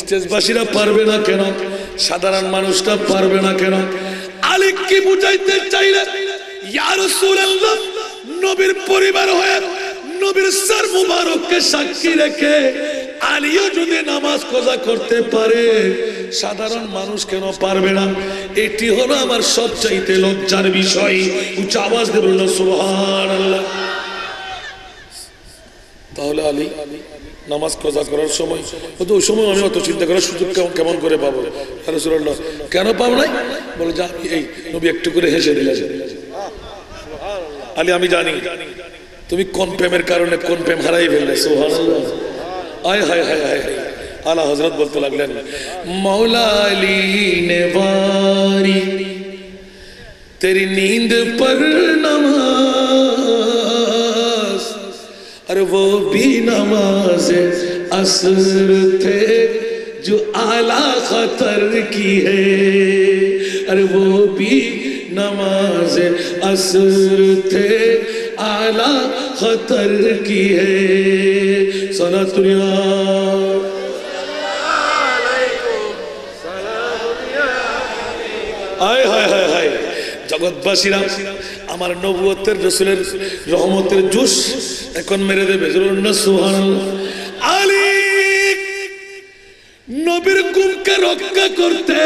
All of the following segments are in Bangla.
স্টেজবাসীরা পারবে না কেন? সাধারণ মানুষটা পারবে না কেন? আলী কি বুঝাইতে চাইলেন? ইয়া রাসূলুল্লাহ, নবীর পরিবার হয়ে নবীর সর মুবারককে সাক্ষী রেখে আলীও যদি নামাজ কাজা করতে পারে, সাধারণ মানুষ কেন পারবে না? এটি হলো আমার সবচাইতে লজ্জার বিষয়। উচ্চ আওয়াজ দিয়ে বলল সুবহানাল্লাহ। তাহলে আলী নামাজ কাজা করার সময়, ওই সময় আমি অত চিন্তা করার সুযোগ কেমন করে পাবো? ইয়া রাসূলুল্লাহ, কেন পাবো নাই? বলে যা, এই নবী একটু করে হেসে দিলেন। আলী, আমি জানি তুমি কোন প্রেমের কারণে কোন প্রেম হারাই ফেললে। সুবহানাল্লাহ। আয় হায় হায় হায়। আলা হযরত বলতে লাগলেন, মৌলা আলী ने वारी तेरी नींद पर नमाज, अरे वो भी नमाज असर थे जो आला खतर की है, अरे वो भी नमाज असर थे आला खतर की है। सलातुल्लाह आय हाय हाय हाय। जगतबासीरा আমার নবুয়তের রাসূলের রহমতের জুস এখন মেরে দেবে। সুবহানাল্লাহ। আলী নবীর গুমকে রক্ষা করতে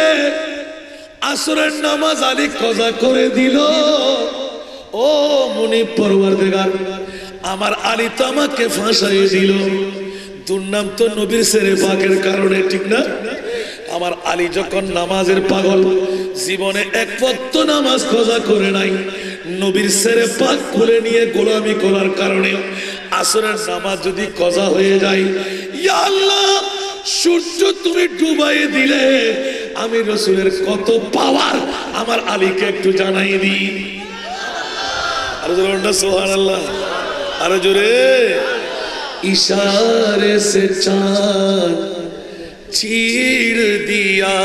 আসরের নামাজ আলী কাজা করে দিল। ও মুনি পরওয়ারদিগার, আমার আলী তো আমাকে ফাঁসাই দিল। দুর্নাম তো নবীর শেরে পাকের কারণে, ঠিক না? আমার আলী যখন নামাজের পাগল, জীবনে এক ওয়াক্ত নামাজ কাজা করে নাই, নবীর শেরে পাক খুলে নিয়ে গোলামি করার কারণে আসরের নামাজ যদি কাজা হয়ে যায়, ইয়া আল্লাহ, সূর্য তুমি ডুবাই দিলে আমি রাসূলের কত পাওয়ার আমার আলীকে একটু জানাই দিই। আরে জোরে বলুন সুবহানাল্লাহ, আরে জোরে। इशारे से चांद चीर दिया,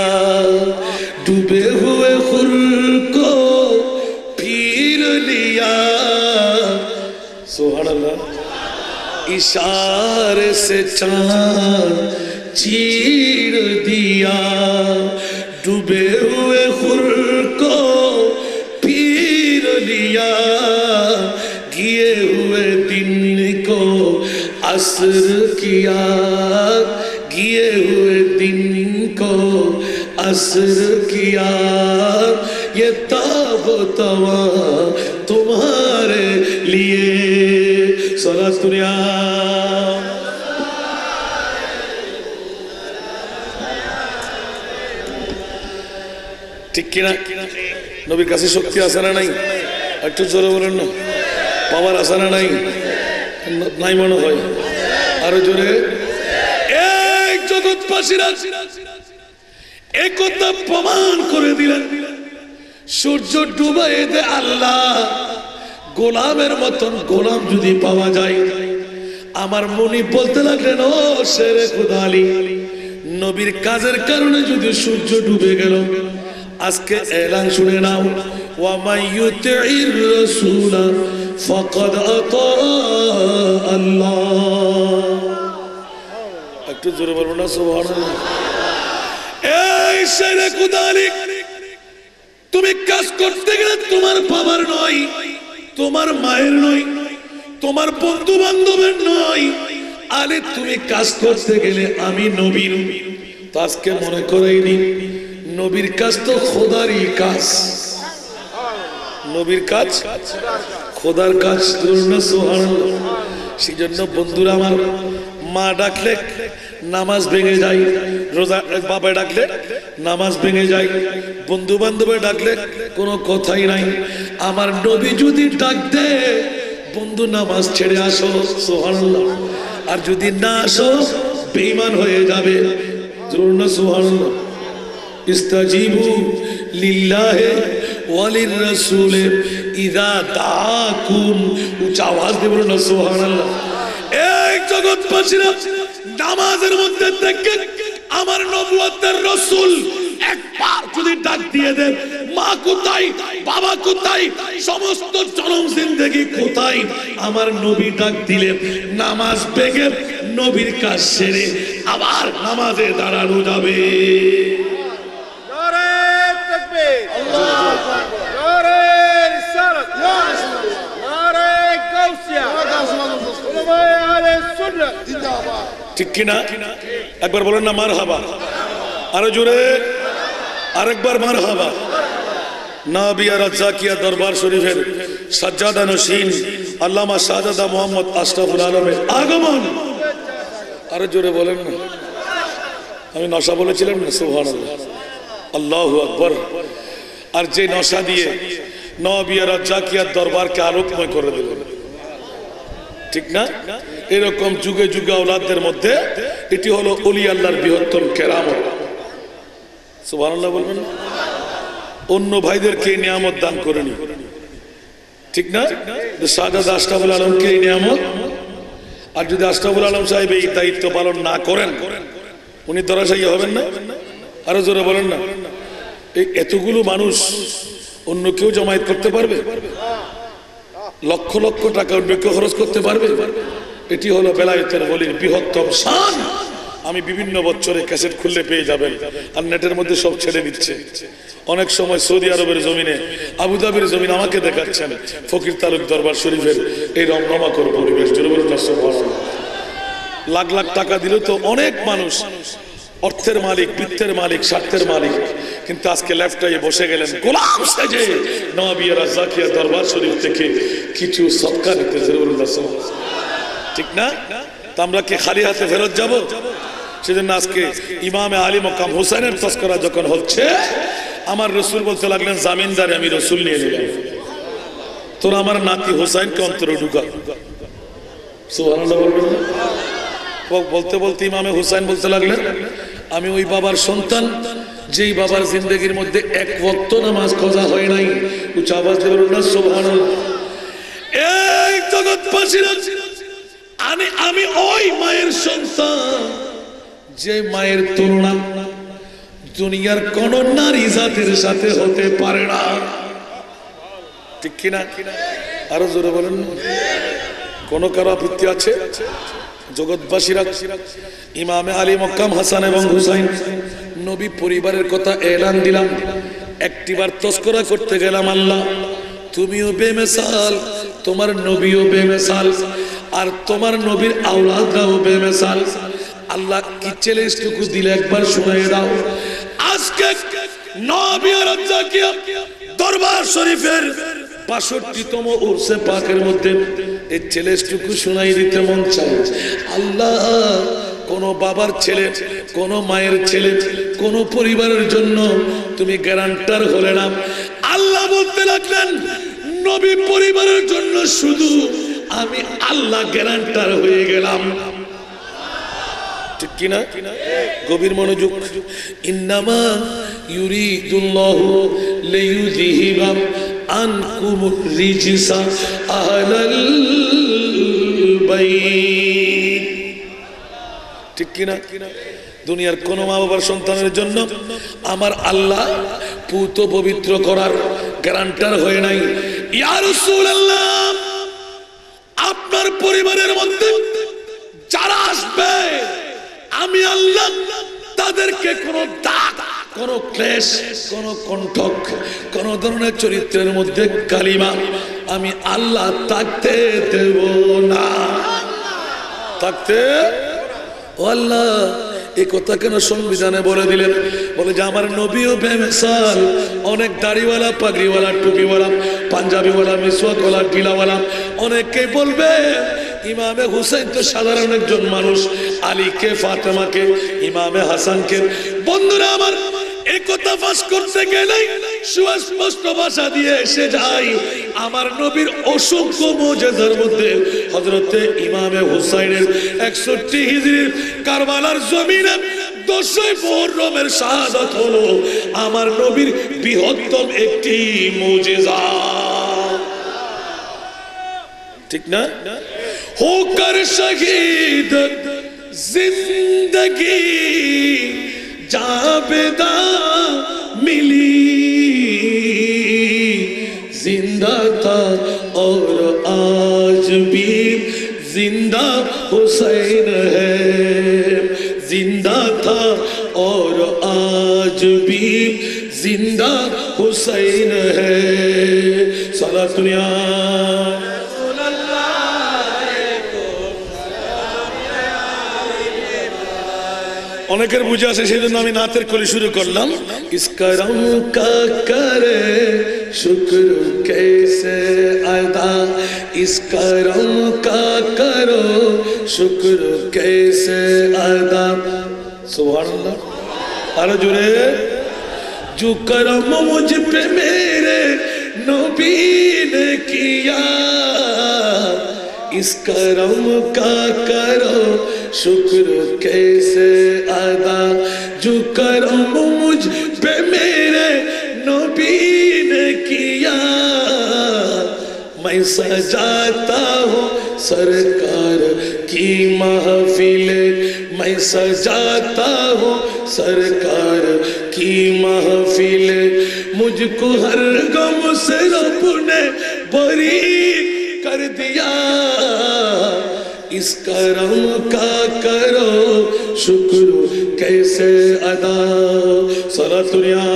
डूबे हुए खुर को पीर लिया। सुभान अल्लाह। इशारे से चांद चीर दिया, डूबे हुए खुर को पीर लिया, गिए हुए दिन को असर किया, गिए हुए दिन को असर किया, ये ताब तवा तुम्हारे लिए। सलातुल्लाह ঠিক কিনা? নবীর কাছে শক্তি আছে না নাই? একটু জোরে বলেন না। পাওয়ার আছে না নাই? নাই মনে হয়। আরো জোরে। এই জগৎবাসীরা একথা প্রমাণ করে দিলেন, সূর্য ডুবাইয়ে দে আল্লাহ, গোলামের মতন গোলাম যদি পাওয়া যায়। আমার মুনি বলতে লাগলেন, ও শেরে খুদা আলী, নবীর কাজের কারণে যদি সূর্য ডুবে গেল, আজকে এলান শুনে নাও, ওয়া মাইয়ুতির রাসূলা ফাকাদ আতা আল্লাহ। একটু জোরে বলবো না সুবহানাল্লাহ। এই শেরে খুদা আলী, তুমি কাজ করতে গেলে তোমার বাবার নয়, তোমার মায়ের নয়, তোমার বন্ধু বান্ধবের নয়, আলী তুমি কাজ করতে গেলে আমি নবীর। তো আজকে মনে করাইনি, নবীর কাজ তো খোদারই কাজ। নবীর কাজ খোদার কাজ। সুবহানাল্লাহ। সেই জন্য বন্ধুরা আমার, মা ডাকলে নামাজ ভেঙে যায়, রোজা বাবা ডাকলে নামাজ ভেঙে যায়, বন্ধু বান্ধবে ডাকলে কোনো কথাই নাই। আমার নবী যদি ডাক দে, বন্ধু নামাজ ছেড়ে আসো। সুবহানাল্লাহ। আর যদি না আসো, বেঈমান হয়ে যাবে। সুবহানাল্লাহ। ইস্তাজিবু লিল্লাহি ওয়া লিররাসূলি ইযা দাআকুম। উচ্চ আওয়াজ দিয়ে বলুন সুবহানাল্লাহ। এই জগৎবাসীরা, নামাজের মধ্যে থেকে আমার নবুয়তের রাসূল একবার যদি ডাক দিয়ে দেন, মা কোথায়, বাবা কোথায়, সমস্ত জনম জিন্দেগি কোথায়, আমার নবী ডাক দিলে নামাজ ভেঙে নবীর কাজ সেরে আবার নামাজে দাঁড়ানো যাবে। ঠিক কিনা? একবার বলেন না মারহাবা, আরো জোরে আরেকবার মারহাবা। নাবিয়া রাজ্জাকিয়া দরবার শরীফের সাজ্জাদা নশীন আল্লামা শাহজাদা মোহাম্মদ আশরাফুল আলমের আগমন। আরো জোরে বলেন না। আমি নশা বলেছিলাম না? সুবহানাল্লাহ, আল্লাহু আকবার। আর যে নশা দিয়ে নাবিয়া রাজ্জাকিয়ার দরবারকে আলোকময় করে দিলেন, ঠিক না? এরকম যুগে যুগে আওলাদদের মধ্যে এটি হলো ওলি আল্লাহর বৃহত্তম কেরামত। সুবহানাল্লাহ বলবেন। অন্য ভাইদেরকে নিয়ামত দান করেনি, ঠিক না? শাহজাদা আশরাফুল আলমকে এই নিয়ামত। আর যদি আশরাফুল আলম সাহেব এই দায়িত্ব পালন না করেন, উনি ধরাশায়ী হবেন না? আরো জোরে বলেন না। এই এতগুলো মানুষ অন্য কেউ জমায়েত করতে পারবে? লক্ষ লক্ষ টাকা অন্য কেউ খরচ করতে পারবে? এটি হলো বেলায়েতের ওলির বৃহত্তম শান। আমি বিভিন্ন বছরে ক্যাসেট খুললে পেয়ে যাবেন, আর নেটের মধ্যে সব ছেড়ে দিচ্ছে। অনেক সময় সৌদি আরবের জমিনে, আবুধাবির জমিনে আমাকে দেখাচ্ছেন ফকির তালুক দরবার শরীফের এই রমরমাকর পরিবেশ। লাখ লাখ টাকা দিল তো অনেক মানুষ অর্থের মালিক, বৃত্তের মালিক, স্বার্থের মালিক, কিন্তু আজকে লেফটায় বসে গেলেন গোলাম সেজে নওয়াবিয়া রাজ্জাকিয়া দরবার শরীফ থেকে কিছু সদকা নিতে। ঠিক না? তা আমরা কি খালি হাতে ফেরত যাব? সেজন্য আজকে ইমামে আলী মকাম হুসাইনের তস্করা যখন হচ্ছে, আমার রসুল বলতে লাগলেন জামিনদারে আমি রসুল নিয়ে নিলাম, তোর আমার নাতি হুসাইনকে অন্তরে ঢুকা। সুবহানাল্লাহ বলবেন না? বলতে বলতে ইমামে হুসাইন বলতে লাগলেন, আমি ওই বাবার সন্তান যেই বাবার জিন্দগির মধ্যে এক ওয়াক্ত নামাজ কাজা হয় নাই। উচ্চ আওয়াজ দিয়ে বলুন না সুবহানাল্লাহ। এই জগৎবাসীরা, আমি ওই মায়ের সন্তান যে মায়ের তুলনা দুনিয়ার কোন নারী জাতির সাথে হতে পারে না। ঠিক কিনা? আরো জোরে বলেন। কোন কারো আপত্তি আছে? জগৎবাসীরা, ইমামে আলী মক্কাম হাসান এবং হুসাইন নবী পরিবারের কথা এলান দিলাম, একটিবার তস্করা করতে গেলাম। আল্লাহ তুমিও বেমিসাল, তোমার নবীও বেমিসাল, আর তোমার নবীর আওলাদরাও বেমিসাল। আল্লাহ কি চ্যালেঞ্জটুকু দিলে একবার শুনিয়ে দাও। আজকে নওয়াবিয়া রাজ্জাকিয়া দরবার শরীফের ৬৫তম উরসে পাকের মধ্যে এই চ্যালেঞ্জটুকু শুনাই দিতে মন চায়। আল্লাহ, কোন বাবার ছেলে, কোন মায়ের ছেলে, কোন পরিবারের জন্য তুমি গ্যারান্টার হলে না। আল্লাহ বলতে লাগলেন, নবী পরিবারের জন্য শুধু আমি আল্লাহ গ্যারান্টার হয়ে গেলাম। ঠিক কিনা? গভীর মনোযোগ। ইন্নামা ইউরিদুল্লাহু লিইউযহিবা আনকুমুর রিজসা আহলাল বাইত। ঠিক কিনা? দুনিয়ার কোন মা বাবার সন্তানের জন্য আমার আল্লাহ পুত পবিত্র করার গ্যারান্টার হয়ে নাই। ইয়া রাসূলুল্লাহ, আপনার পরিবারের মধ্যে যারা আসবে, আমি আল্লাহ তাদেরকে কোনো দাগ, কোনো ক্লেশ, কোনো কণ্ঠক, কোনো ধরনের চরিত্রের মধ্যে কালিমা আমি আল্লাহ থাকতে দেব না। থাকতে ও আল্লাহ, এই কথা কেন সংবিধানে বলে দিলেন? বলে যে আমার নবীও বেমিসাল, অনেক দাড়িওয়ালা, পাগড়িওয়ালা, টুপিওয়ালা, পাঞ্জাবিওয়ালা, মিসওয়াকওয়ালা, টিলাওয়ালা অনেকেই বলবে ইমামে হুসাইন তো সাধারণ একজন মানুষ, আলীকে, ফাতেমাকে, ইমামে হাসানকে। বন্ধুরা আমার, এই কথা ফাঁস করতে গেলে সুস্পষ্ট ভাষা দিয়ে এসে যায় আমার নবীর অসংখ্য মুজিজার মধ্যে হযরতে ইমামে হুসাইনের ৬১ হিজরির কারবালার জমিনে ১০ই মুহররমের শাহাদাত হলো আমার নবীর বৃহত্তম একটি মুজিজা। ঠিক না? होकर शहीद जिंदगी जावेदा मिली, जिंदा था और आज भी जिंदा हुसैन है, اور آج بھی زندہ حسین ہے صلاۃ دنیا অনেকের বুঝে আসে সেই জন্য আমি নাতের কলি শুরু করলাম ইস করম কা করে শুকর कैसे अदा इस करम का करो शुक्र कैसे अदा सुभान अल्लाह अरे जुरे जो करम मुझ पे मेरे नबी ने किया इस करम का करो शुक्र कैसे अदा जो करम मुझ पे मेरे नबी ने किया मैं सजाता हूँ सरकार की महफिले मैं सजाता हूँ सरकार की महफिले मुझको हर गम से रब ने बरी कर दिया इस करम का करो शुक्र कैसे अदा सलात दुनिया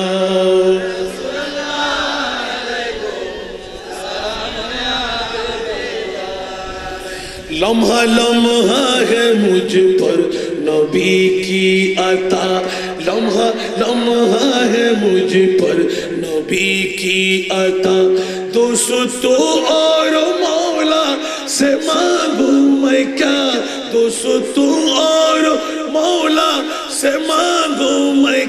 लम्हा लम्हा है मुझ पर नबी की अता लम्हा लम्हा है मुझ पर नबी की अता दोस्तों और मौला से मांगू मैं क्या दोस्तों और मौला से मांगू मैं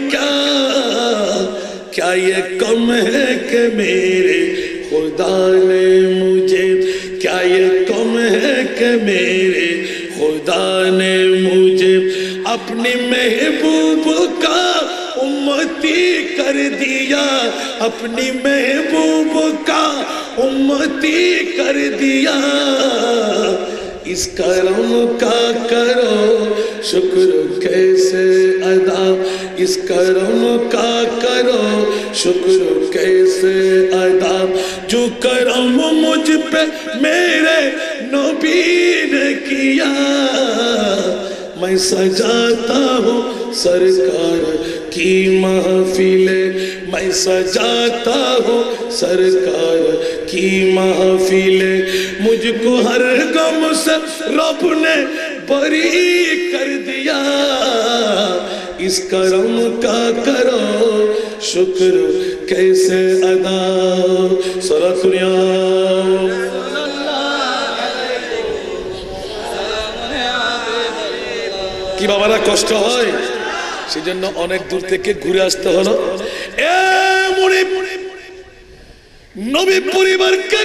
क्या ये कम है कि मेरे खुदा ने मुझे क्या ये कम है कि मेरे खुदा ने मुझे अपनी महबूब का उम्मती कर दिया अपनी महबूब का उम्मती कर दिया इस करम का करो शुक्र कैसे अदा इस करम का करो शुक्र कैसे अदा जो करम मुझ पे मेरे नबी ने किया मैं सजाता हूँ सरकार की महफिले मैं सजाता हूँ सरकार की महफिले मुझको हर गम से रब ने बरी कर दिया इस करम का करो शुक्र कैसे अदा सलात दुनिया কি বাবারা কষ্ট হয় সেজন্য অনেক দূর থেকে ঘুরে আসতে হলো এ মুনিব নবী পরিবারকে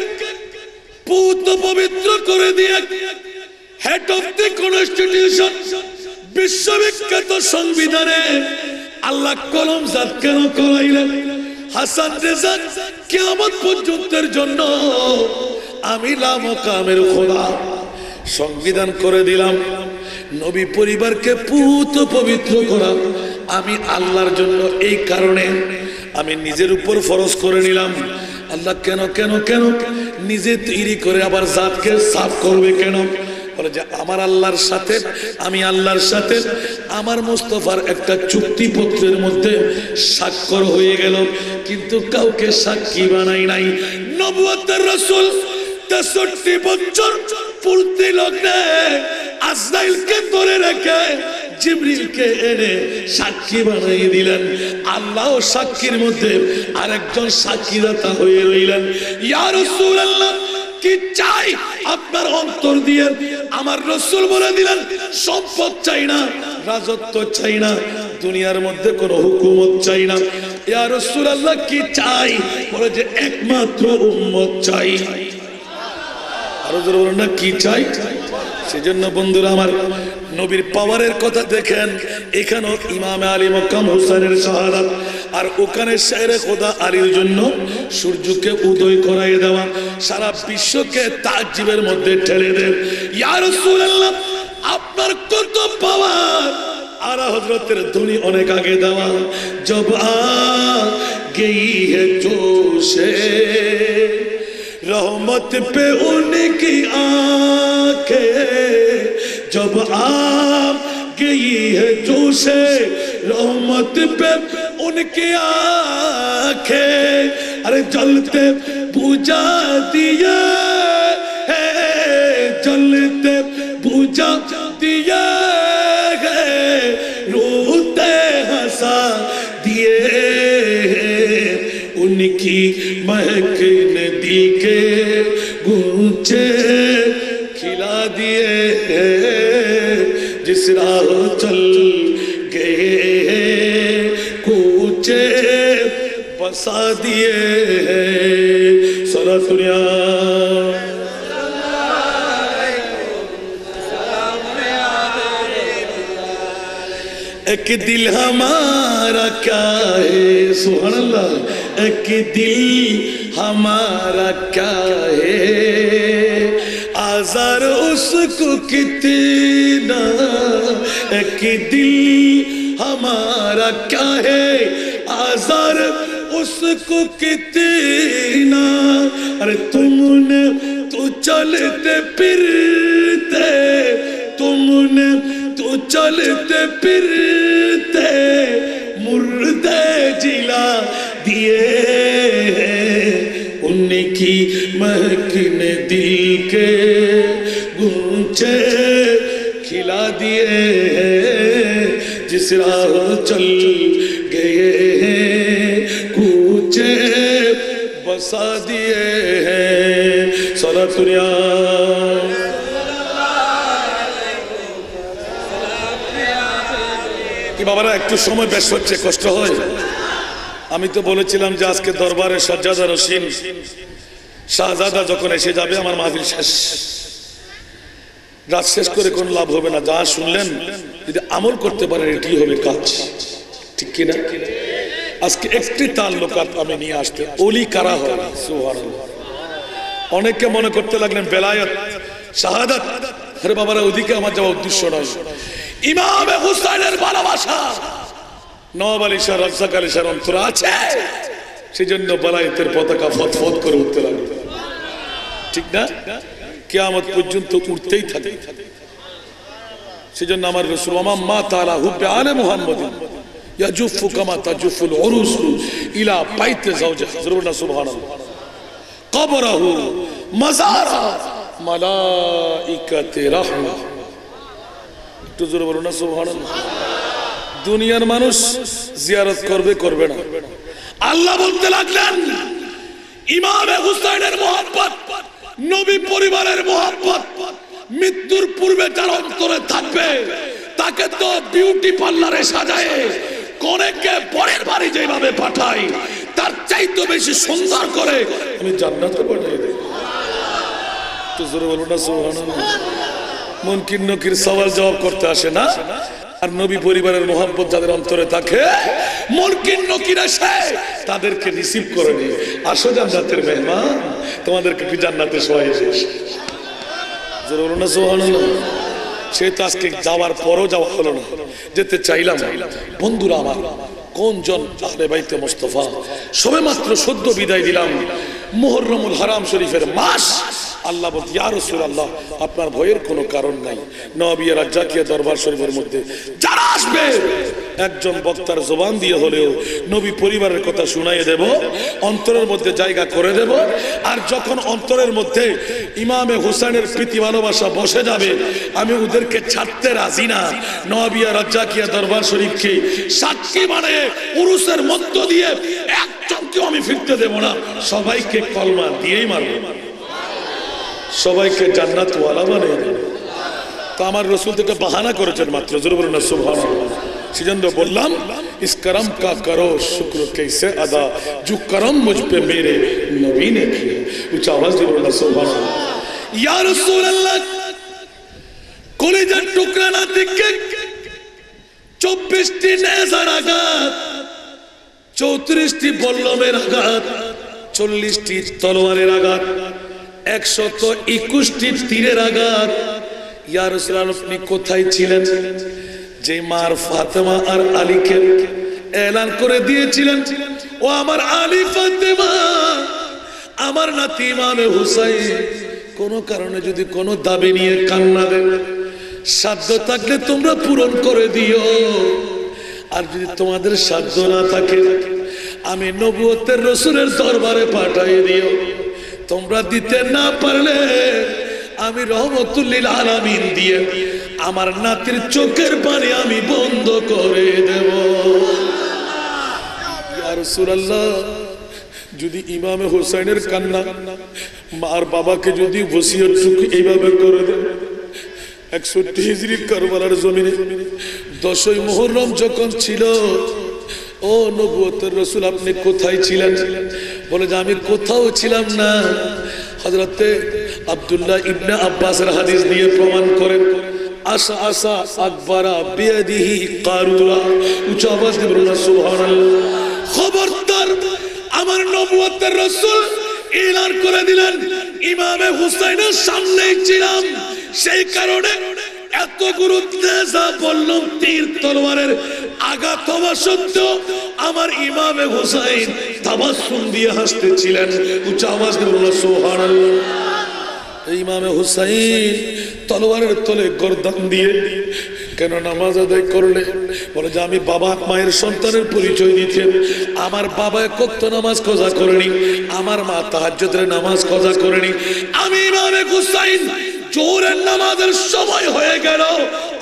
পূত পবিত্র করে দিয়ে হেড অফ দি কনস্টিটিউশন বিশ্ববিখ্যাত সংবিধানে আল্লাহ কলম জাত কেন করাইলেন হাসান রেজা কিয়ামত পর্যন্তের জন্য আমি লা মুকামের খোদা সংবিধান করে দিলাম নবী পরিবারকে পূত পবিত্র করা আমি আল্লাহর জন্য এই কারণে আমি নিজের উপর ফরজ করে নিলাম আল্লাহ কেন কেন কেন নিজে তৈরি করে আবার জাতকে সাফ করবে কেন বলে যে আমার আল্লাহর সাথে আমি আল্লাহর সাথে আমার মুস্তাফার একটা চুক্তিপত্রের মধ্যে স্বাক্ষর হয়ে গেল কিন্তু কাউকে সাক্ষী বানাই নাই নবুয়তের রাসূল 63 বছর পূর্তি লগ্নে আজরাইলকে ধরে রেখে জিবরিলকে এনে সাক্ষী বানিয়ে দিলেন আল্লাহ সাক্ষীর মধ্যে আরেকজন সাক্ষীদাতা হয়ে রইলেন ইয়া রাসূলুল্লাহ কি চাই আপনার অন্তর দিয়ে আমার রাসূল বলে দিলেন সম্পদ চাই না রাজত্ব চাই না দুনিয়ার মধ্যে কোনো হুকুমত চাই না ইয়া রাসূলুল্লাহ কি চাই বলে যে একমাত্র উম্মত চাই আরো জোরে বলেন না কি চাই সেজন্য বন্ধুরা আমার নবীর পাওয়ারের কথা দেখেন এখানেও ইমামে আলী মক্কাম হোসেনের শাহাদাত আর ওখানে শেরে খোদা আলীর জন্য সূর্যকে উদয় করাইয়ে দেওয়া সারা বিশ্বকে তাজ্জুবের মধ্যে ঠেলে দেন ইয়া রাসূলুল্লাহ আপনার কত পাওয়ার আর হযরতের ধ্বনি অনেক আগে দেওয়া জব আ গই হে জোশে रहमत पे उनकी आंखें जब आप गई है जोशे रहमत पे उनकी आंखें, अरे जलते बुझा दिया है, जलते बुझा दिया है, रोते हंसा दिए, उनकी महक नदी के गूंचे खिला दिए, जिस राह चल गए कूचे बसा दिए। सलात दुनिया एक दिल हमारा क्या है, सुभान अल्लाह, एक दिल हमारा क्या है, आज़ार उसको कितना, एक दिल हमारा क्या है, आज़ार उसको कितना, अरे तुमने तो चलते फिरते, तुमने तो चलते फिरते मुर्दे जिला दिए, उनकी महक ने दिल के गूंचे खिला दिए, जिस राह चल गए कूचे बसा दिए हैं। सलात दुनिया কি বাবারা একটু সময় বেশ হচ্ছে, কষ্ট হয়। আমি তো বলেছিলাম যে আজকে দরবারে সজ্জাদা রশিদ শাহজাদা যখন এসে যাবে আমার মাহফিল শেষ, রাত শেষ করে কোনো লাভ হবে না। যা শুনলেন যদি আমল করতে পারেন এটি হবে কাজ, ঠিক কিনা? আজকে একটি তাল্লুকাত আমি নিয়ে আসতে, ওলি কারা হয় সুবহানাল্লাহ। অনেকে মনে করতে লাগলেন বেলায়েত শাহাদাত, আরে বাবারা ওদিকে আমার যাওয়ার উদ্দেশ্য নয়। ইমামে হুসাইনের ভালোবাসা নওয়াব আলী শাহ রাজ্জাক আলী শাহর অন্তরে আছে, সেজন্য বেলায়েতের পতাকা ফতফত করে উঠতে লাগলো, ঠিক না? কিয়ামত পর্যন্ত উঠতেই থাকে। সেজন্য আমার রাসূল ওয়ামাম মা তাআলা হুব্বে আলে মুহাম্মাদিন ইয়াজুফু কামা তাজুফুল উরুসু ইলা বাইতে যাওজা, সুবহানাল্লাহ। কবরহু মাজারা মালাইকাতে রাহমা, একটু জোরে বলুন না সুবহানাল্লাহ। দুনিয়ার মানুষ জিয়ারত করবে করবে না, আল্লাহ বলতে লাগলেন ইমামে হুসাইনের মুহাব্বত, নবী পরিবারের মুহাব্বত মৃত্যুর পূর্বে যার অন্তরে থাকবে তাকে তো বিউটি পার্লারে সাজায় কনেকে পরের বাড়ি যেভাবে পাঠাই তার চাইতে বেশি সুন্দর করে আমি জান্নাতে পাঠাই দেব। তো জোরে বলুন না সুবহানাল্লাহ। মুনকির নকির সওয়াল জবাব করতে আসে না, আর নবী পরিবারের মোহাব্বত যাদের অন্তরে থাকে মুনকির নকির এসে তাদেরকে রিসিভ করে নিয়ে আসো জান্নাতের মেহমান, তোমাদেরকে কি জান্নাতে শোয়াই এসেছে। জোরে বলুন না সুবহানাল্লাহ। সে তো আজকে যাওয়ার পরও যাওয়া হলো না, যেতে চাইলাম। বন্ধুরা আমার, কোনজন আহলে বাইতে মুস্তাফা সবে মাত্র সদ্য বিদায় দিলাম মুহররমুল হারাম শরীফের মাস। আল্লাহ বলতে ইয়া রাসূলুল্লাহ আপনার ভয়ের কোনো কারণ নাই। নওয়াবিয়া রাজ্জাকিয়া দরবার শরীফের মধ্যে যারা আসবে একজন বক্তার জবান দিয়ে হলেও নবী পরিবারের কথা শুনাইয়ে দেব, অন্তরের মধ্যে জায়গা করে দেব। আর যখন অন্তরের মধ্যে ইমামে হুসাইনের প্রীতি ভালোবাসা বসে যাবে, আমি ওদেরকে ছাড়তে রাজি না। নওয়াবিয়া রাজ্জাকিয়া দরবার শরীফকে সাক্ষী বানিয়ে উরুসের মধ্য দিয়ে একজনকেও আমি ফিরতে দেব না, সবাইকে কলমা দিয়েই মারব, সবাইকে জান্নাত ওয়ালা বানিয়ে দেব। তো আমার রাসূল থেকে বাহানা করেছেন মাত্র, জোরে বলুন না সুবহানাল্লাহ। সেজন্য বললাম ইস করম কা করো শুক্র कैसे আদা जो करम मुझ पे मेरे नबी ने किया। উচ্চ আওয়াজ দিয়ে বলুন সুবহানাল্লাহ। ইয়া রাসূলুল্লাহ কলিজার টুকরা না থেকে 24টি নেজার আঘাত, 34টি বল্লমের আঘাত, 40টি তলোয়ারের আঘাত, 121টি তীরের আঘাত। ইয়া রাসূলুল্লাহ আপনি কোথায় ছিলেন যে মার ফাতেমা আর আলীকে এলান করে দিয়েছিলেন, ও আমার আলী ফাতেমা, আমার নাতি ইমামে হুসাইন কোন কারণে যদি কোনো দাবি নিয়ে কান্না দেন, সাধ্য থাকলে তোমরা পূরণ করে দিও, আর যদি তোমাদের সাধ্য না থাকে আমি নবুয়তের রাসূলের দরবারে পাঠিয়ে দিও। তোমরা দিতে না পারলে আমি রহমতুল লিল আলামিন দিয়ে আমার নাতির চোখের পানি আমি বন্ধ করে দেব। ইয়া রাসূলুল্লাহ, যদি ইমামে হুসাইনের কান্না মার বাবাকে যদি ওসিয়তটুকু এইভাবে করে দেন, 61 হিজরি কারবালার জমিনে 10ই মুহররম যখন ছিল, ও নবুয়তের রাসূল আপনি কোথায় ছিলেন? বলে যে আমি কোথাও ছিলাম না। হযরতে আব্দুল্লাহ ইবনে আব্বাসের হাদিস দিয়ে প্রমাণ করেন, আশা আশা আকবারা বিয়াদিহি কারুরা, উচ্চ আওয়াজ দিয়ে বলুন সুবহানাল্লাহ। খবরদার, আমার নবুয়তের রাসূল এলান করে দিলেন ইমামে হুসাইনের সামনেই ছিলাম, সেই কারণে এত গুরুত্বে যা বললাম, তীর তলোয়ারের আঘাত হওয়া সত্ত্বেও আমার ইমামে হুসাইন তাবাসসুম দিয়ে হাসতেছিলেন। উচ্চ আওয়াজ দিয়ে বলুন সুবহানাল্লাহ। ইমামে হুসাইন তলোয়ারের তলে গর্দান দিয়ে কেন নামাজ আদায় করলে? বলে যে আমি বাবা মায়ের সন্তানের পরিচয় দিতে, আমার বাবা এক ওয়াক্ত নামাজ কাজা করেনি, আমার মা তাহাজ্জুদের নামাজ কাজা করেনি, আমি ইমামে হুসাইন জোহরের নামাজের সময় হয়ে গেল,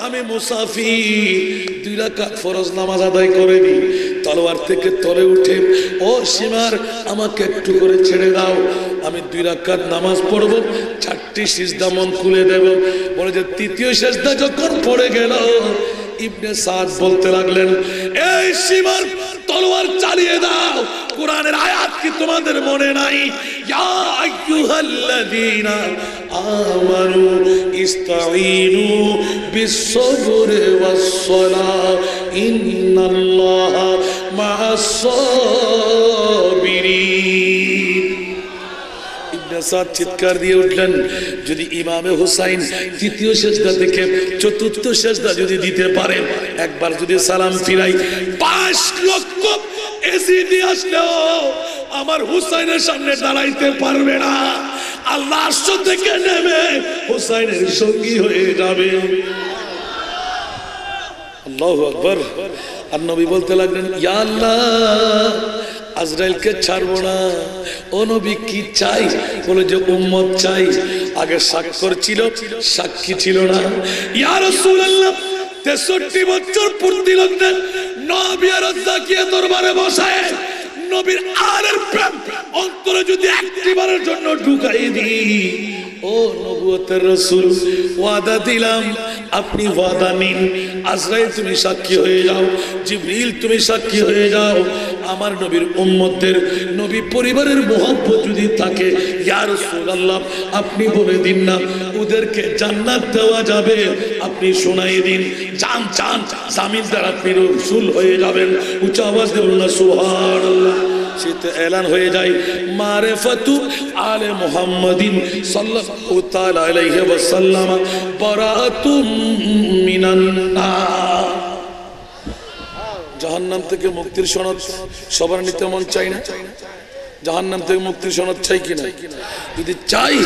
আমি মুসাফির 2 রাকাত ফরজ নামাজ আদায় করে দিই, তলোয়ার থেকে তলে উঠে ও সীমার আমাকে একটু করে ছেড়ে দাও, আমি 2 রাকাত নামাজ পড়ব, 4টি সিজদা মন খুলে দেব। বলে যে তৃতীয় সিজদা যখন পড়ে গেল, ইবনে সাদ বলতে লাগলেন, এই সীমার তলোয়ার চালিয়ে দাও। কোরআনের আয়াত কি তোমাদের মনে নাই? ইয়া আইয়ুহাল্লাযীনা আমানু ইসতাঈনু বিস-সাবরি ওয়াস-সালাহ ইন্নাল্লাহা মা'আস-সাবিরিন। ইবনে সাদ চিৎকার দিয়ে উঠলেন, যদি ইমামে হুসাইন তৃতীয় সিজদা থেকে চতুর্থ সিজদা যদি দিতে পারে, একবার যদি সালাম ফিরাই, 5 লক্ষ এজিদি আসলেও আমার হুসাইনের সামনে দাঁড়াইতে পারবে না, আল্লাহ আরশ থেকে নেমে হুসাইনের সঙ্গী হয়ে যাবে। আল্লাহু আকবার। আর নবী বলতে লাগলেন, ইয়া আল্লাহ, আজরাইলকে ছাড়বো না। ও নবী কি চাই? বলে যে উম্মত চাই। আগে স্বাক্ষর ছিল, সাক্ষী ছিল না। ইয়া রাসূলুল্লাহ, 63 বছর পূর্তি লগ্নে নবী আর জাকিয়া দরবারে বসায় নবীর আলের প্রেম অন্তরে যদি একটিবারের জন্য ঢুকাই দিই, ও নবুয়তের রাসূল, ওয়াদা দিলাম, আপনি ওয়াদা নিন। আজরাইল তুমি সাক্ষী হয়ে যাও, জিবরিল তুমি সাক্ষী হয়ে যাও। আমার নবীর উম্মতদের, নবী পরিবারের মহব্বত যদি থাকে, ইয়া রাসূলুল্লাহ আপনি বলে দিন না ওদেরকে জান্নাত দেওয়া যাবে, আপনি শোনাই দিন। জান জান জামিনদার আপনি রাসূল হয়ে যাবেন। উচ্চ আওয়াজ দিয়ে বলুন সুবহানাল্লাহ। সেটা এলান হয়ে যায়, মারিফাতু আলে মুহাম্মাদিন সাল্লাল্লাহু তাআলা আলাইহি ওয়াসাল্লাম বারাতুম মিনান নার। জাহান্নাম থেকে মুক্তির সনদ সবার নিতে মন চাই না? জাহান্নাম থেকে মুক্তির সনদ চাই কিনা? যদি চাই,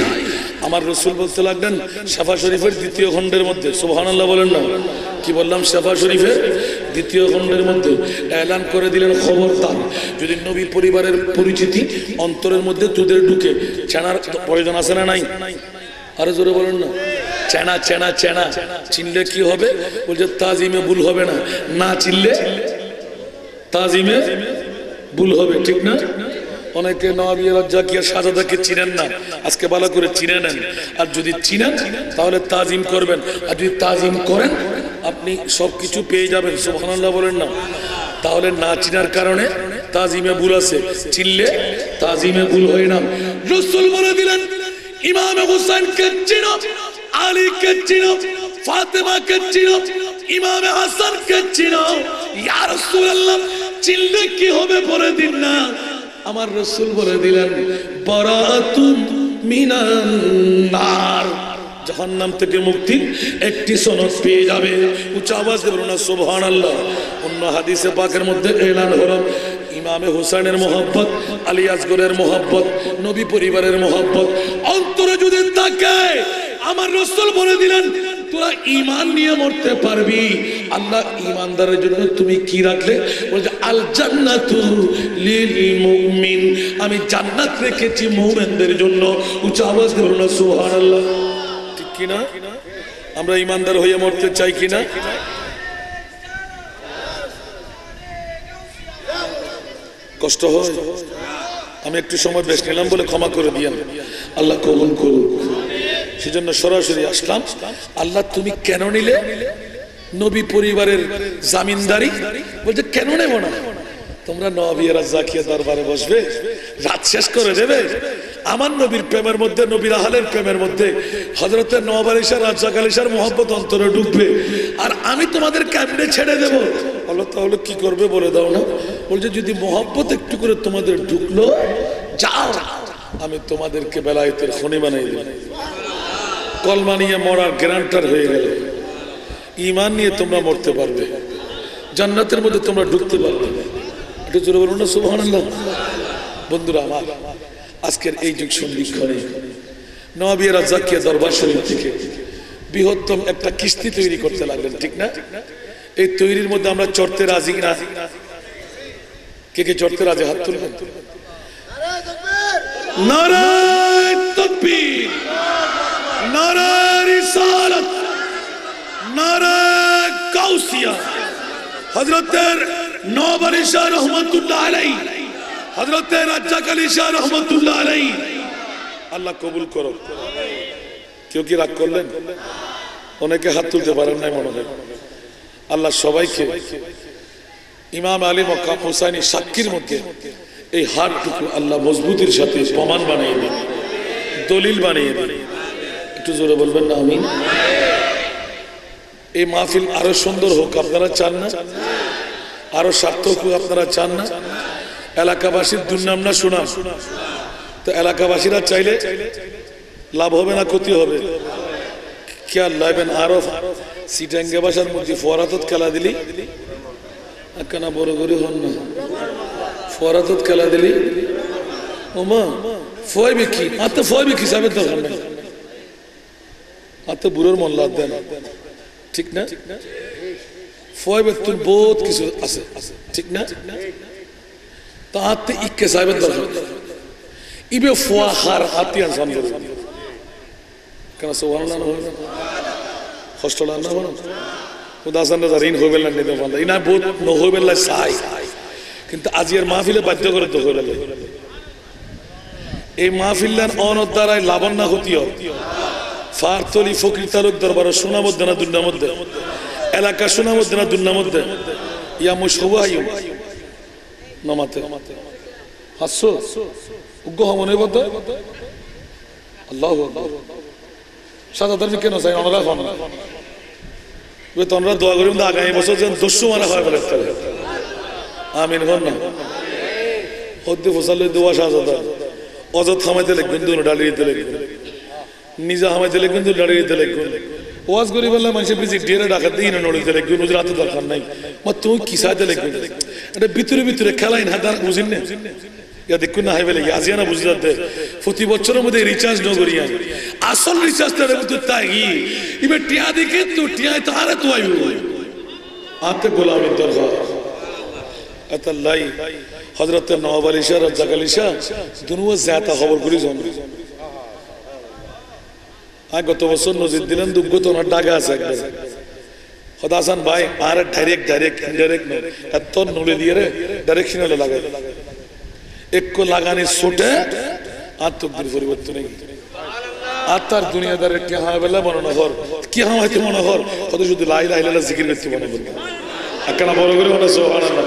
আমার রাসূল বলতে লাগলেন শাফা শরীফের 2য় খণ্ডের মধ্যে, সুবহানাল্লাহ বলেন না, কি বললাম? শাফা শরীফের 2য় খণ্ডের মধ্যে এলান করে দিলেন, খবরদার যদি নবী পরিবারের পরিচিতি অন্তরের মধ্যে তোদের ঢুকে, চেনার প্রয়োজন আছে না নাই? আরো জোরে বলেন না। চেনা চেনা চেনা চিনলে কি হবে? বলছে তাজিমে ভুল হবে না, না চিনলে তাজিমে ভুল হবে, ঠিক না? অনেকে নবী আর জাকিয়া শাহজাদাকে চিনেন না, আজকে ভালো করে চিনে নেন। আর যদি চিনেন তাহলে তাজিম করবেন, আর যদি তাজিম করেন আপনি সবকিছু পেয়ে যাবেন। সুবহানাল্লাহ বলেন না। তাহলে না চিনার কারণে তাজিমে ভুল আছে, চিনলে তাজিমে ভুল হয় না। রাসূল বলে দিলেন, ইমাম হুসাইনকে চিনো, আলীকে চিনো, ফাতেমাকে চিনো, ইমাম হাসানকে চিনো। ইয়া রাসূলুল্লাহ চিনলে কি হবে বলে দিন না। আমার রাসূল বলে দিলেন, বারাতুম মিনান নার, জাহান্নাম থেকে মুক্তি একটি সনদ পেয়ে যাবে। উচ্চ আওয়াজ দিয়ে বলুন সুবহানাল্লাহ। অন্য হাদিসে পাকের মধ্যে এলান হলো, ইমামে হুসাইনের মোহাব্বত, আলী আসগরের মোহাব্বত, নবী পরিবারের মোহাব্বত অন্তরে যদি থাকে, আমার রাসূল বলে দিলেন তোরা ঈমান নিয়ে মরতে পারবি। আল্লাহ ঈমানদারের জন্য তুমি কি রাখলে? বলছে আল জান্নাতু লিল মুমিন, আমি জান্নাত রেখেছি মুমিনদের জন্য। উচ্চ আওয়াজ করে বলুন সুবহানাল্লাহ। ঠিক কি না? আমরা ঈমানদার হয়ে মরতে চাই কি না? কষ্ট হয়, আমি একটু সময় বেশ নিলাম বলে ক্ষমা করে দিয়েন, আল্লাহ কবুল করুন। সেজন্য সরাসরি আসলাম। আল্লাহ তুমি কেন নিলে নবী পরিবারের জামিনদারি? বলছে কেন নেব না? তোমরা নবীর রাজ্জাকিয়া দরবারে বসবে, রাত শেষ করে দেবে। আমার নবীর প্রেমের মধ্যে, নবীর আহলের প্রেমের মধ্যে হযরতে নওয়াব আলী শাহ রাজ্জাক আলী শাহর মহব্বত অন্তরে ঢুকবে, আর আমি তোমাদের ক্যাম্পে ছেড়ে দেব। বলো তাহলে কি করবে বলে দাও না? বলছে যদি মহব্বত একটু করে তোমাদের ঢুকলো, যাও আমি তোমাদেরকে বেলায়েতের খনি বানাই দেব। কলমা নিয়ে মরার গ্যারান্টার হয়ে গেল। ঈমান নিয়ে তোমরা মরতে পারবে, জান্নাতের মধ্যে তোমরা ঢুকতে পারবে। একটু জোরে বলুন না সুবহানাল্লাহ। বন্ধুরা আমার, আজকের এই যুগ সন্ধিক্ষণে নওয়াব রাজ্জাকিয়া দরবার শরীফ থেকে বৃহত্তম একটা কিস্তি তৈরি করতে লাগলেন, ঠিক না? এই তৈরির মধ্যে আমরা চড়তে রাজি না? কে কে চড়তে রাজি? হাত তুলবেন। নারায়ে তাকবীর, নারায়ে রিসালাত, নারায়ে গাউসিয়া। হযরতের নওয়াব আলী শাহ রহমাতুল্লাহ আলাইহি, হযরতের রাজ্জাক আলী শাহ রহমাতুল্লাহ আলাইহি, আল্লাহ কবুল করো। কেউ কি রাগ করলেন? অনেকে হাত তুলতে পারেন নাই মনে হয়। আল্লাহ সবাইকে ইমাম আলী মক্কাম হুসাইনি সাক্ষীর মধ্যে এই হাতটুকু আল্লাহ মজবুতির সাথে প্রমাণ বানিয়ে দিন, দলিল বানিয়ে দিন। একটু জোরে বলবেন না আমিন। এই মাহফিল আরো সুন্দর হোক আপনারা চান না? আরো সার্থক হোক আপনারা চান না? এলাকাবাসীর দুর্নাম না শোনাম, তো এলাকাবাসীরা চাইলে লাভ হবে না ক্ষতি হবে? খেয়াল লাইবেন। আরো সিটাঙ্গে বাসার মধ্যে ফরাতত খেলা দিলি একখানা বড় করে হন না, ফরাতত খেলা দিলি ওমা ফয়বে কি আর তো ফয়বে কি সাবের দরকার নেই, আর তো বুড়োর মল্লা দেন, ঠিক না? ফয়বে তোর বহুত কিছু আছে, ঠিক না? তাতে ইকে সাহেবের দরকার ইবে ফোয়া হার আতিয়ান সামনে কেন সুবহানাল্লাহ হবে না? কষ্ট লাগে না? বলো উদাসন ঋণ হইবে না, নিতে পারলে ইনা বহুত নহইবে না চাই, কিন্তু আজির মাহফিলে বাধ্য করে তো হইবে। এই মাহফিলের অনর দ্বারাই লাভন না ক্ষতি হয়। ফারতলি ফকির তালুক দরবার শোনা মধ্যে না দুনিয়ার মধ্যে, এলাকা শোনা মধ্যে না দুনিয়ার মধ্যে, ইয়া মুশওয়াইম নামাতে হাসো উগ্র মনে বদ্ধ আল্লাহু আকবার। সাদা কেন চাই আমরা এখন তোমরা দোয়া করি আগামী বছর যেন দস্যু মারা হয় বলে আমিন হন না। হদ্দি ফসাল দোয়া শাহজাদা অযথ হামাইতে লিখবেন, দুনো ডালিয়ে লিখবেন, নিজে হামাইতে লিখবেন, দুনো ডালিয়ে লিখবেন। ওয়াজ করি বললে মানুষের পিছিয়ে ডেরে ডাকাতে ইনে নড়িতে লিখবেন, ওদের হাতে দরকার নাই। মা তুমি কি সাহায্যে লিখবেন? এটা ভিতরে ভিতরে খেলাই না হাত বুঝিন না ইয়া দেখুন না হাইবে লেগে আজিয়া না বুঝি যাতে প্রতি বছরের মধ্যে রিচার্জ ন করিয়া আসল রিচার্জটা কিন্তু তাই ইবে টিয়া দেখে তো টিয়ায় তো আরে তো আইব আতে গোলামের দরকার আতাল্লাই। হযরত নওয়াব আলী শাহ রাজ্জাক আলী শাহ দুনুয়া জাতা খবর করি জন গত বছর নজির দিলেন দুগ্গত ওনার ডাকা আছে একবার খোদা হাসান ভাই আর ডাইরেক্ট ইনডাইরেক্ট না এত নলে দিয়ে রে ডাইরেকশনালে লাগাই একো লাগানি ছুটে আর তকদির পরিবর্তন নেই। আর তার দুনিয়াদারের কি হয় বলে মনে না হর কি হয় মনে হর কত শুধু লা ইলাহা ইল্লাল্লাহ জিকির করতে মনে বল একখানা বড় করে মনে সুবহানাল্লাহ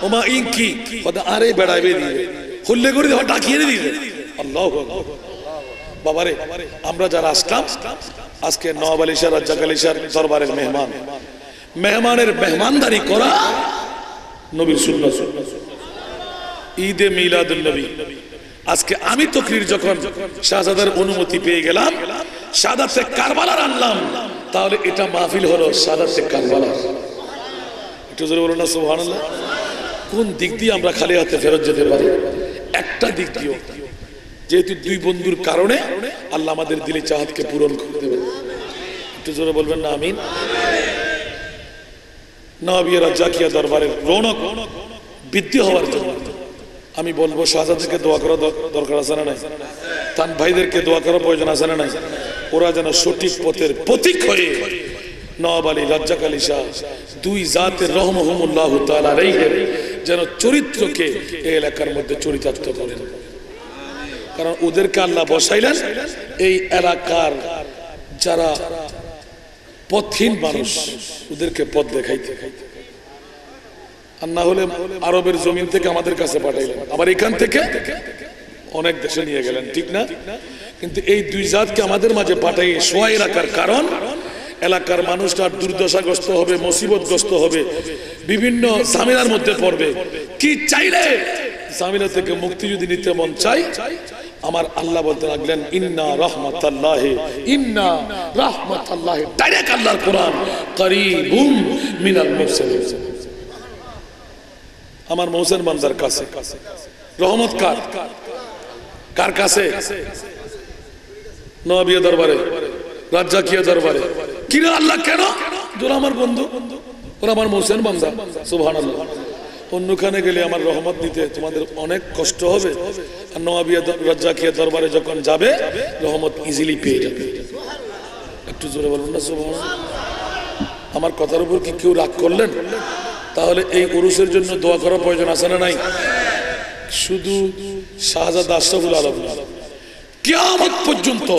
ওমা ইনকি খোদা আরে বেড়াইবে দিয়ে খুললে করে দিয়ে ডাকিয়ে দিয়ে আল্লাহু আকবার। বাবারে আমরা যারা আসলাম আজকে নওয়াব আলী শাহ রাজ্জাক আলী শাহ দরবারের মেহমান, মেহমানের মেহমানদারি করা নবীর সুন্নাত। ঈদে মিলাদুন নবী আজকে আমি তকরির যখন শাহজাদার অনুমতি পেয়ে গেলাম, শাহাদাতে কারবালার আনলাম, তাহলে এটা মাহফিল হলো শাহাদাতে কারবালার। একটু জোরে বলুন না সুবহানাল্লাহ। কোন দিক দিয়ে আমরা খালি হাতে ফেরত যেতে পারি? একটা দিক দিয়ে, যেহেতু দুই বন্ধুর কারণে আল্লাহ আমাদের দিলে চাহাতকে পূরণ করে দেবেন। একটু জোরে বলবেন না আমিন। নওয়াবিয়া রাজ্জাকিয়া দরবারের রৌনক বৃদ্ধি হওয়ার জন্য আমি বলবো শাহজাদকে দোয়া করা দরকার আছে না নাই? তান ভাইদেরকে দোয়া করার প্রয়োজন আছে না নাই? ওরা যেন সঠিক পথের পথিক হয়ে নওয়াব আলী রাজ্জাক আলী শাহ দুই জাতের রহমহুমুল্লাহ তাআলা আলাইহির যেন চরিত্রকে এই এলাকার মধ্যে চরিতার্থ করেন। কারণ ওদেরকে আল্লাহ বসাইলেন এই এলাকার যারা পথহীন মানুষ ওদেরকে পথ দেখাইতে, আর না হলে আরবের জমিন থেকে আমাদের কাছে পাঠাইলেন, আবার এখান থেকে অনেক দেশে নিয়ে গেলেন, ঠিক না? কিন্তু এই দুই জাতকে আমাদের মাঝে পাঠাই সোয়াই রাখার কারণ এলাকার মানুষরা দুর্দশাগ্রস্ত হবে, মুসিবতগ্রস্ত হবে, বিভিন্ন ঝামেলার মধ্যে পড়বে। কি চাইলে ঝামেলা থেকে মুক্তি যদি নিতে মন চাই, আমার আল্লাহ বলতে লাগলেন ইন্না রাহমাতাল্লাহি, ইন্না রাহমাতাল্লাহি, ডাইরেক্ট আল্লাহর কোরআন, করিবুম মিনাল মুহসিনিন। আমার মুহসিন বান্দার কাছে রহমত কার কার কাছে? নওয়াবিয়া দরবারে, রাজ্জাকিয়া দরবারে। কিরা আল্লাহ কেন? ওরা আমার বন্ধু, ওরা আমার মুহসিন বান্দা। সুবহানাল্লাহ। অন্যখানে গেলে আমার রহমত নিতে তোমাদের অনেক কষ্ট হবে, আর নওয়াবিয়া রাজ্জাকিয়া দরবারে যখন যাবে রহমত ইজিলি পেয়ে যাবে। একটু জোরে বলুন না সুবহানাল্লাহ। আমার কথার উপর কি কেউ রাগ করলেন? তাহলে এই উরুসের জন্য দোয়া করার প্রয়োজন আছে না নাই? শুধু শাহজাদা আশরাফুল আলম কিয়ামত পর্যন্ত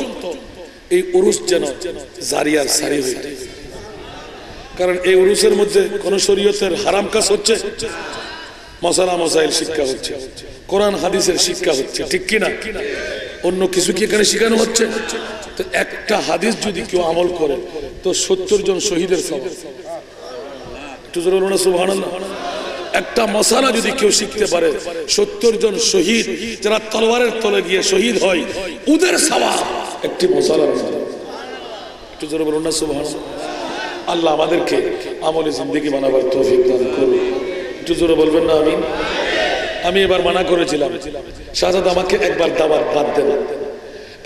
এই উরুস যেন জারি আর সারি হয়ে যায়। কারণ এই উরুসের মধ্যে কোন শরীয়তের হারাম কাজ হচ্ছে, মশালা মশাইল শিক্ষা হচ্ছে, কোরআন হাদিসের শিক্ষা হচ্ছে, ঠিক কিনা? অন্য কিছু কি এখানে শেখানো হচ্ছে? তো একটা হাদিস যদি কেউ আমল করে তো 70 জন শহীদের সওয়াব। একটু জোরে বলুন না সুবহানাল্লাহ। একটা মশালা যদি কেউ শিখতে পারে 70 জন শহীদ যারা তলোয়ারের তলে গিয়ে শহীদ হয় ওদের সওয়াব একটি মশালা। একটু জোরে বলুন না সুবহানাল্লাহ। আল্লাহ আমাদেরকে আমলে জিন্দেগি বানাবার তৌফিক দান করুন। একটু জোরে বলবেন না আমিন। আমি এবার মানা করেছিলাম শাহজাদ আমাকে একবার দাওয়াত বাদ দেন,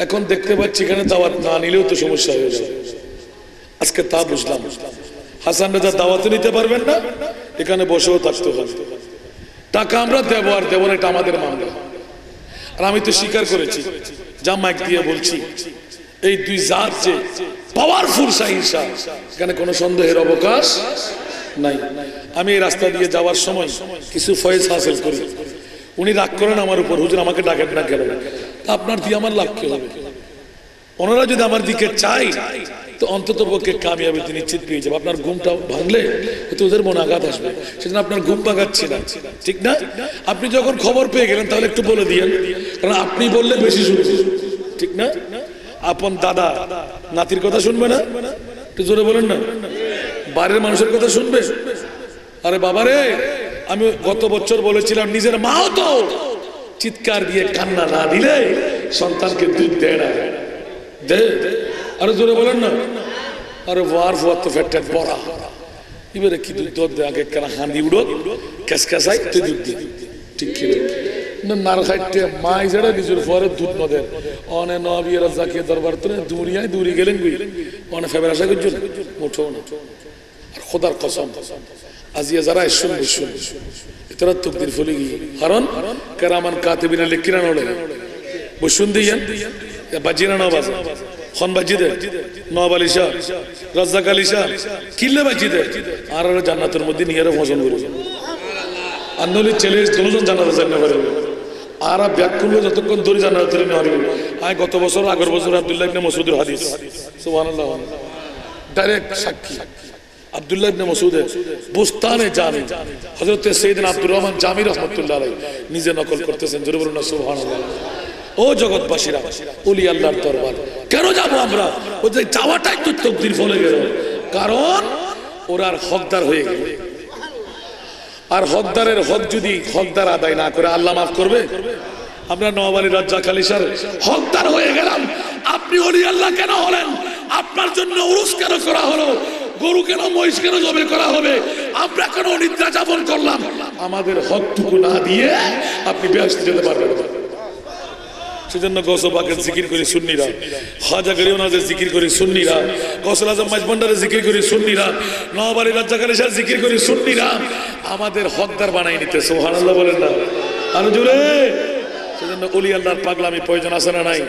এখন দেখতে পাচ্ছি এখানে দাওয়াত না নিলেও তো সমস্যা হয়ে যাবে। আজকে তা বুঝলাম, হাসান রাজা দাওয়াতে নিতে পারবেন না, এখানে বসেও থাকতে হবে। টাকা আমরা দেবো আর দেবো না এটা আমাদের মামলা। আর আমি তো স্বীকার করেছি, যা মাইক দিয়ে বলছি, এই দুই জাত যে পাওয়ারফুল সাহিংসা, এখানে কোনো সন্দেহের অবকাশ নাই। আমি এই রাস্তা দিয়ে যাওয়ার সময় কিছু ফয়েজ হাসিল করি, উনি রাগ করেন আমার উপর, হুজুর আমাকে ডাকেন না কেন? আপনার দিয়ে আমার লাভ কি হবে? ওনারা যদি আমার দিকে চাই তো অন্তত পক্ষে কামিয়াবি নিশ্চিত পেয়ে যাবে। আপনার ঘুমটা ভাঙলে হয়তো ওদের মনে আঘাত আসবে, সেজন্য আপনার ঘুম ভাঙাচ্ছি না, ঠিক না? আপনি যখন খবর পেয়ে গেলেন তাহলে একটু বলে দিয়েন, কারণ আপনি বললে বেশি শুনবে, ঠিক না? আপন দাদা নাতির কথা শুনবে না? একটু জোরে বলেন না। বাইরের মানুষের কথা শুনবে? আরে বাবারে, আমি গত বছর বলেছিলাম নিজের মাও তো চিৎকার দিয়ে কান্না না দিলে সন্তানকে দুধ দেয় না। দে, আরে জোরে বলেন না। আরে ওয়ার ফোয়ার তো ফেটের বড়া, এবারে কি দুধ দেয়? আগে কেন হাঁদি উড়ো ক্যাস ক্যাসাই তুই দুধ দি, ঠিক কিনা? নার খাইতে মাই যারা নিজের পরে দুধ নদের অনে নওয়াবিয়া রাজ্জাকিয়া দরবার তো দুরিয়ায় দূরি গেলেন গুই অনে ফেবার আশা করছেন মোটেও না। আর খোদার কসম আজিয়া যারা শুনবে শুনবে এতরা তকদির ফলে গিয়ে, কারণ কেরামান কাতিবিনা লিখিনা নলে বসুন দিয়েন বাজিনা না বাজে খন বাজি দে নওয়াব আলী শাহ রাজ্জাক আলী শাহ কিল্লে বাজি দে আর জান্নাতের মধ্যে নিয়ে পছন্দ করি। আর নলি ছেলে দুজন জান্নাতে জান্নাত পারে আর ব্যাকুল্য যতক্ষণ ধরে জান্নাত ধরে নেওয়া হবে। আমি গত বছর আগের বছর আব্দুল্লাহ ইবনে মাসউদের হাদিস, সুবহানাল্লাহ, ডাইরেক্ট সাক্ষী। আব্দুল্লাহ ইবনে মাসউদ বুস্তানে জামি হযরত সাইয়েদনা আব্দুর রহমান জামি রাহমাতুল্লাহ আলাইহি নিজে নকল করতেছেন। জোরে বলুন না সুবহানাল্লাহ। ও জগৎবাসীরা, ওলি আল্লাহর দরবার কেন যাবো আমরা? ওদের যাওয়াটাই তো তকদির ফলে গেল, কারণ ওরা হকদার হয়ে গেল। আর হকদারের হক যদি হকদার আদায় না করে আল্লাহ মাফ করবে? আমরা নওয়াব আলী রাজ্জাক আলী শাহ হকদার হয়ে গেলাম, আপনি ওলি আল্লাহ কেন হলেন? আপনার জন্য উরুস কেন করা হলো? গরু কেন মহিষ কেন জবে করা হবে? আমরা কেন নিদ্রা যাপন করলাম? আমাদের হকটুকু না দিয়ে আপনি বেহেশতে যেতে পারবেন না। সেজন্য গৌসবাকের জিকির করি সুন্নিরা, খাজা গরিবনওয়াজের জিকির করি সুন্নিরা, গৌসুল আজম মাঝভান্ডারের জিকির করি সুন্নিরা, নওয়াবাড়ি রাজ্জাকালী শাহের জিকির করি সুন্নিরা। আমাদের হকদার বানাই নিতে সুবহানাল্লাহ বলেন না আরো জোরে। সেজন্য ওলি আল্লাহর পাগলামি প্রয়োজন আছে না নাই?